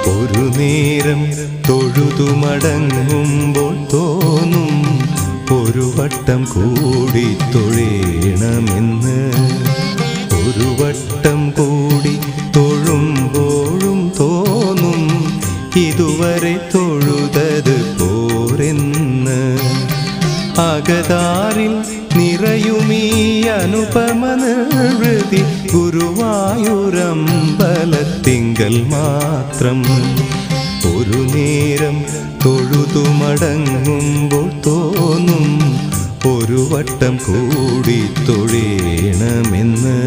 ഒരു നേരം തൊഴുതു മടങ്ങുമ്പോൾ തോന്നും ഒരു വട്ടം കൂടി തൊഴേണമെന്ന്. ഒരു വട്ടം കൂടി തൊഴുമ്പോഴും തോന്നും ഇതുവരെ തൊഴുതത് പോരെന്ന്. അകതാരിൽ നിറയുമീ അനുപമ നിർവൃതി ഗുരുവായൂരമ്പലത്തിങ്കൽ മാത്രം. ഒരു നേരം തൊഴുതു മടങ്ങുമ്പോൾ തോന്നും ഒരു വട്ടം കൂടി തൊഴേണമെന്ന്.